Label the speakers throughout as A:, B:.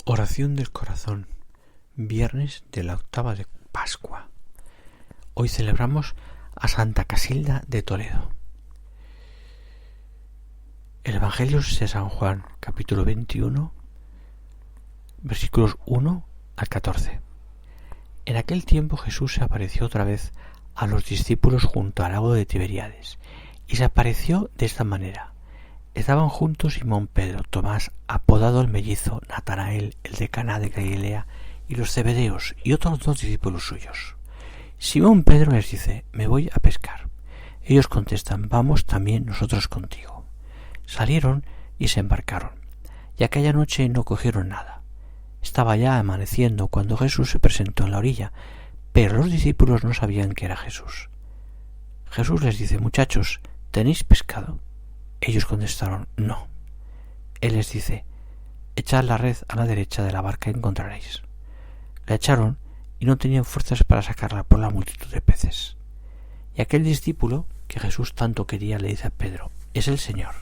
A: Oración del corazón, viernes de la octava de Pascua. Hoy celebramos a Santa Casilda de Toledo. El Evangelio es de San Juan, capítulo 21, versículos 1 al 14. En aquel tiempo Jesús se apareció otra vez a los discípulos junto al lago de Tiberíades, y se apareció de esta manera. Estaban juntos Simón Pedro, Tomás, apodado el mellizo, Natanael, el de Caná de Galilea, y los Zebedeos, y otros dos discípulos suyos. Simón Pedro les dice: me voy a pescar. Ellos contestan: vamos también nosotros contigo. Salieron y se embarcaron, y aquella noche no cogieron nada. Estaba ya amaneciendo cuando Jesús se presentó en la orilla, pero los discípulos no sabían que era Jesús. Jesús les dice: muchachos, ¿tenéis pescado? Ellos contestaron: no. Él les dice: echad la red a la derecha de la barca y encontraréis. La echaron y no tenían fuerzas para sacarla por la multitud de peces. Y aquel discípulo que Jesús tanto quería le dice a Pedro: es el Señor.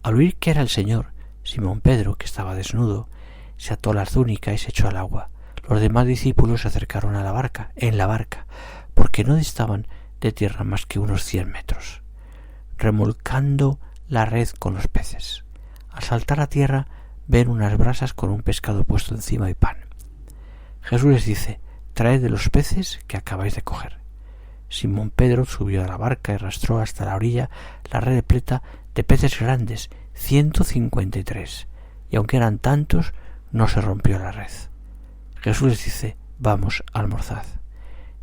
A: Al oír que era el Señor, Simón Pedro, que estaba desnudo, se ató la túnica y se echó al agua. Los demás discípulos se acercaron a la barca, porque no distaban de tierra más que unos 100 metros, remolcando la red con los peces. Al saltar a tierra ven unas brasas con un pescado puesto encima y pan. Jesús les dice: traed de los peces que acabáis de coger. Simón Pedro subió a la barca y arrastró hasta la orilla la red repleta de peces grandes, 153, y aunque eran tantos, no se rompió la red. Jesús les dice: vamos, almorzad.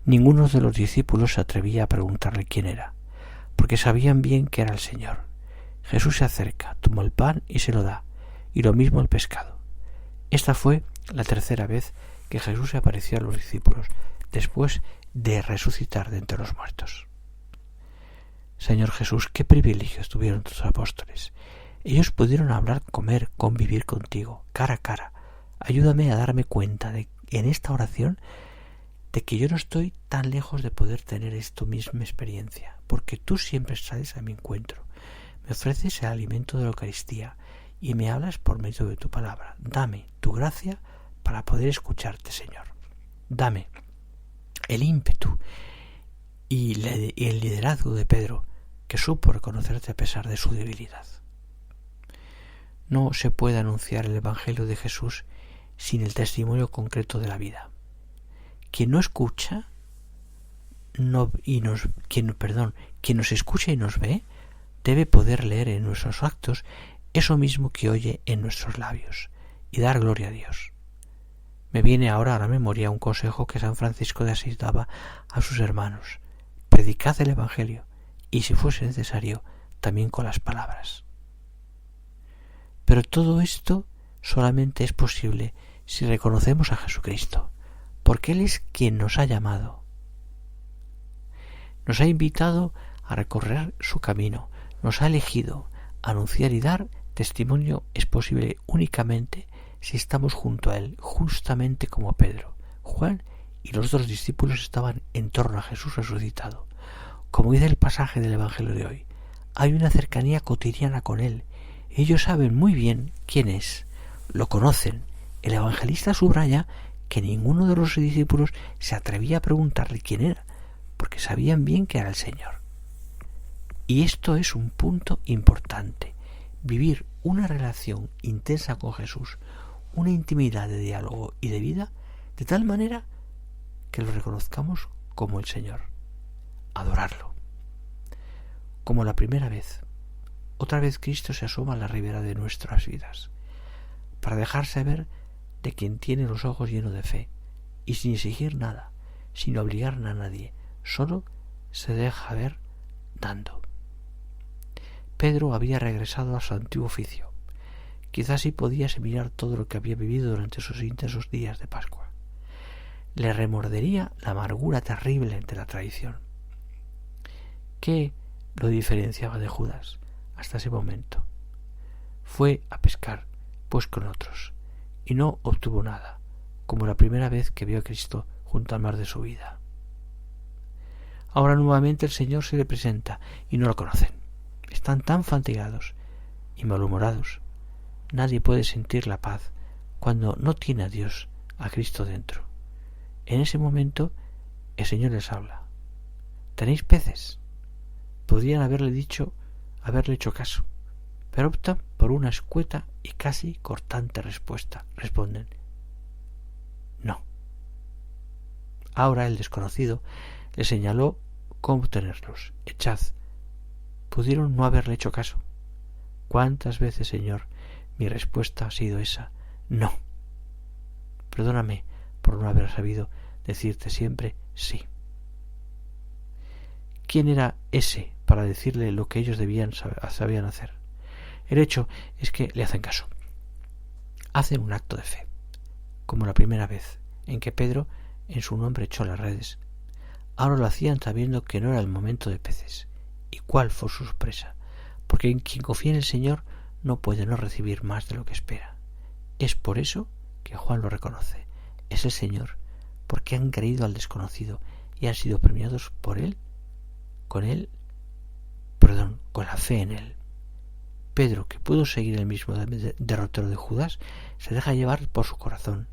A: Ninguno de los discípulos se atrevía a preguntarle quién era, porque sabían bien que era el Señor. Jesús se acerca, toma el pan y se lo da, y lo mismo el pescado. Esta fue la tercera vez que Jesús se apareció a los discípulos, después de resucitar de entre los muertos. Señor Jesús, qué privilegios tuvieron tus apóstoles. Ellos pudieron hablar, comer, convivir contigo, cara a cara. Ayúdame a darme cuenta en esta oración de que yo no estoy tan lejos de poder tener esta misma experiencia, porque tú siempre sales a mi encuentro, me ofreces el alimento de la Eucaristía y me hablas por medio de tu palabra. Dame tu gracia para poder escucharte, Señor. Dame el ímpetu y el liderazgo de Pedro, que supo reconocerte a pesar de su debilidad. No se puede anunciar el Evangelio de Jesús sin el testimonio concreto de la vida. Quien no escucha quien nos escucha y nos ve, debe poder leer en nuestros actos eso mismo que oye en nuestros labios y dar gloria a Dios. Me viene ahora a la memoria un consejo que San Francisco de Asís daba a sus hermanos: predicad el Evangelio, y si fuese necesario, también con las palabras. Pero todo esto solamente es posible si reconocemos a Jesucristo, porque Él es quien nos ha llamado. Nos ha invitado a recorrer su camino, nos ha elegido. Anunciar y dar testimonio es posible únicamente si estamos junto a Él, justamente como Pedro, Juan y los otros discípulos estaban en torno a Jesús resucitado. Como dice el pasaje del Evangelio de hoy, hay una cercanía cotidiana con Él. Ellos saben muy bien quién es, lo conocen. El evangelista subraya que ninguno de los discípulos se atrevía a preguntarle quién era, porque sabían bien que era el Señor. Y esto es un punto importante: vivir una relación intensa con Jesús, una intimidad de diálogo y de vida, de tal manera que lo reconozcamos como el Señor, adorarlo. Como la primera vez, otra vez Cristo se asoma a la ribera de nuestras vidas, para dejarse ver de quien tiene los ojos llenos de fe, y sin exigir nada, sin obligar a nadie, solo se deja ver dando. Pedro había regresado a su antiguo oficio. Quizás sí podía asimilar todo lo que había vivido durante esos intensos días de Pascua. Le remordería la amargura terrible de la traición. ¿Qué lo diferenciaba de Judas hasta ese momento? Fue a pescar, pues con otros, y no obtuvo nada, como la primera vez que vio a Cristo junto al mar de su vida. Ahora nuevamente el Señor se le presenta y no lo conocen. Están tan fatigados y malhumorados. Nadie puede sentir la paz cuando no tiene a Dios, a Cristo dentro. En ese momento el Señor les habla. ¿Tenéis peces? Podrían haberle hecho caso, pero optan por una escueta y casi cortante respuesta. Responden: no. Ahora el desconocido le señaló cómo tenerlos. Echad. Pudieron no haberle hecho caso. ¿Cuántas veces, Señor, mi respuesta ha sido esa? No. Perdóname por no haber sabido decirte siempre sí. ¿Quién era ese para decirle lo que ellos sabían hacer? El hecho es que le hacen caso. Hacen un acto de fe, como la primera vez en que Pedro en su nombre echó las redes. Ahora lo hacían sabiendo que no era el momento de peces. ¿Y cuál fue su sorpresa? Porque quien confía en el Señor no puede no recibir más de lo que espera. Es por eso que Juan lo reconoce. Es el Señor, porque han creído al desconocido y han sido premiados por él, con la fe en él. Pedro, que pudo seguir el mismo derrotero de Judas, se deja llevar por su corazón,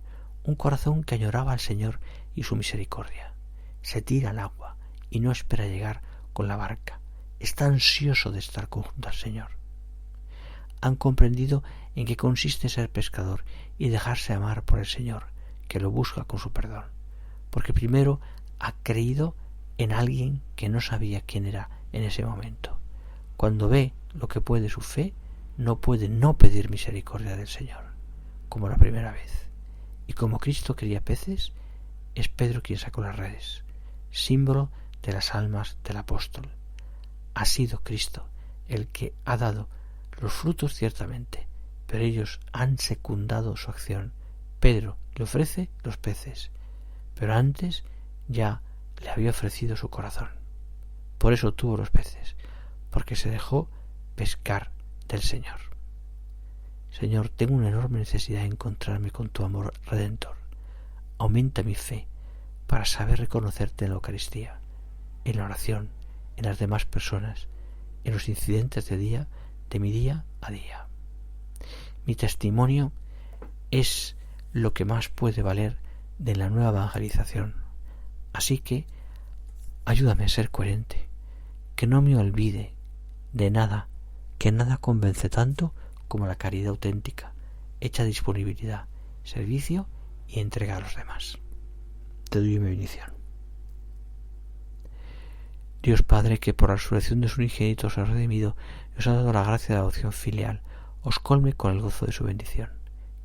A: un corazón que añoraba al Señor y su misericordia. Se tira al agua y no espera llegar con la barca. Está ansioso de estar junto al Señor. Han comprendido en qué consiste ser pescador y dejarse amar por el Señor, que lo busca con su perdón, porque primero ha creído en alguien que no sabía quién era en ese momento. Cuando ve lo que puede su fe, no puede no pedir misericordia del Señor, como la primera vez. Y como Cristo quería peces, es Pedro quien sacó las redes, símbolo de las almas del apóstol. Ha sido Cristo el que ha dado los frutos ciertamente, pero ellos han secundado su acción. Pedro le ofrece los peces, pero antes ya le había ofrecido su corazón. Por eso tuvo los peces, porque se dejó pescar del Señor. Señor, tengo una enorme necesidad de encontrarme con tu amor redentor. Aumenta mi fe para saber reconocerte en la Eucaristía, en la oración, en las demás personas, en los incidentes de mi día a día. Mi testimonio es lo que más puede valer de la nueva evangelización. Así que ayúdame a ser coherente, que no me olvide de nada, que nada convence tanto como la caridad auténtica, hecha disponibilidad, servicio y entrega a los demás. Te doy mi bendición. Dios Padre, que por la resurrección de su unigénito os ha redimido y os ha dado la gracia de la adopción filial, os colme con el gozo de su bendición.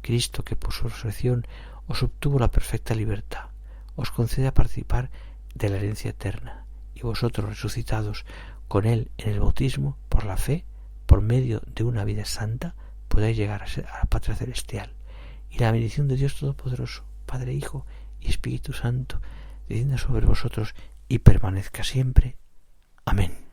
A: Cristo, que por su resurrección os obtuvo la perfecta libertad, os conceda participar de la herencia eterna, y vosotros, resucitados con él en el bautismo, por la fe, por medio de una vida santa, podáis llegar a la patria celestial. Y la bendición de Dios Todopoderoso, Padre, Hijo y Espíritu Santo, descienda sobre vosotros y permanezca siempre. Amén.